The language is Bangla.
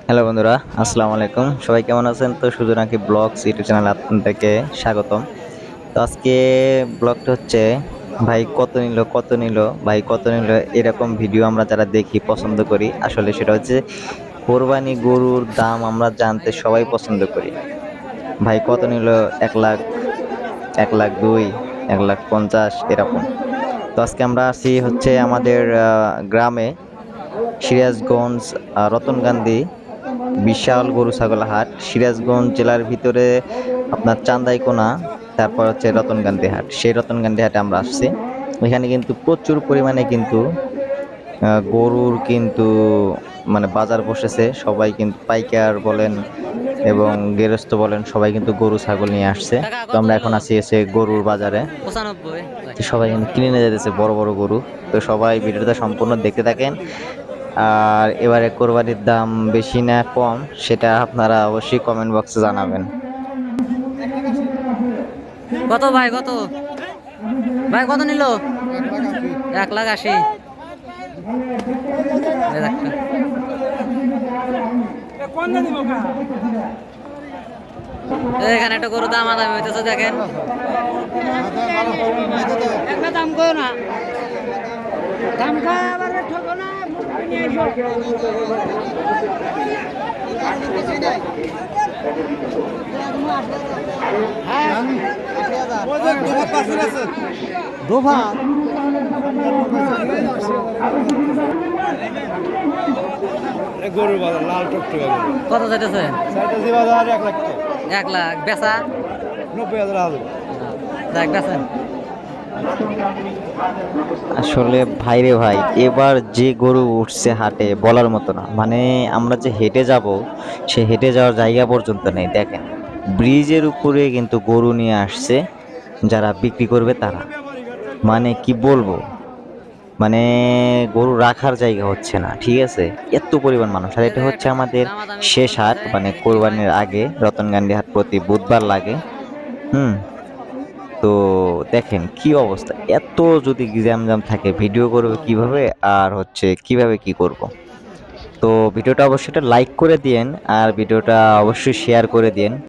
হ্যালো বন্ধুরা, আসসালামু আলাইকুম। সবাই কেমন আছেন? তো সুজন আঁকি ব্লগস ইউটিউব চ্যানেল আপনাদেরকে স্বাগতম। তো আজকে ব্লগটা হচ্ছে ভাই কত নিল এরকম ভিডিও আমরা যারা দেখি পছন্দ করি। আসলে সেটা হচ্ছে কোরবানি গরুর দাম আমরা জানতে সবাই পছন্দ করি। ভাই কত নিল? 1 লাখ, 1 লাখ 2, 1 লাখ 50 এরকম। তো আজকে আমরা আছি হচ্ছে আমাদের গ্রামে, সিরাজগঞ্জ, রতনগান্ধী বিশাল গরু ছাগল হাট, সিরাজগঞ্জ জেলার ভিতরে আপনার চান্দাইকোনা, তারপর হচ্ছে রতনগান্ধী হাট। সেই রতনগান্ধী হাটে আমরা আসছি। এখানে কিন্তু প্রচুর পরিমাণে কিন্তু গরুর কিন্তু মানে বাজার বসেছে। সবাই কিন্তু পাইকার বলেন এবং গেরস্ত বলেন, সবাই কিন্তু গরু ছাগল নিয়ে আসছে। টাকা তো কত আমরা হলো? এখন আছি এসে গরুর বাজারে। 95। তো সবাই কিন্তু কিনে নিয়ে যেতেছে বড় বড় গরু। তো সবাই ভিডিওটা সম্পূর্ণ দেখতে থাকেন। আর এবারে কোরবানির দাম বেশি না কম সেটা আপনারা অবশ্যই কমেন্ট বক্সে জানাবেন। কত ভাই, কত ভাই, কত নিল? 1,80,000। এখানে একটা গরু দাম আদায় হইতেছে, দেখেন। একটা দাম করো না, দাম খায় আবার ঠকো না। গরুর বাজার লাল টকটকে কত চাইতেছে? বাজার 1 লাখ 1 লাখ বেচা? 90,000 হবে। দেখ বেচেন। আসলে ভাইরে ভাই, এবার যে গরু উঠছে হাটে বলার মতো না। মানে আমরা যে হেঁটে যাব, সে হেঁটে যাওয়ার জায়গা পর্যন্ত নেই। দেখেন, ব্রিজের উপরে কিন্তু গরু নিয়ে আসছে যারা বিক্রি করবে তারা। মানে কি বলবো, মানে গরু রাখার জায়গা হচ্ছে না, ঠিক আছে? এত পরিমাণ মানুষ। আর এটা হচ্ছে আমাদের দামাদামি শেষ হাট, করতেছে, মানে কি হয়? কোরবানির আগে রতনগান্ধী হাট প্রতি বুধবার লাগে। হুম। তো দেখেন কি অবস্থা, এত যদি জ্যাম থাকে ভিডিও করবে কিভাবে, আর হচ্ছে কিভাবে কি করব। তো ভিডিওটা অবশ্যই লাইক করে দিয়েন, আর ভিডিওটা অবশ্যই শেয়ার করে দিয়েন।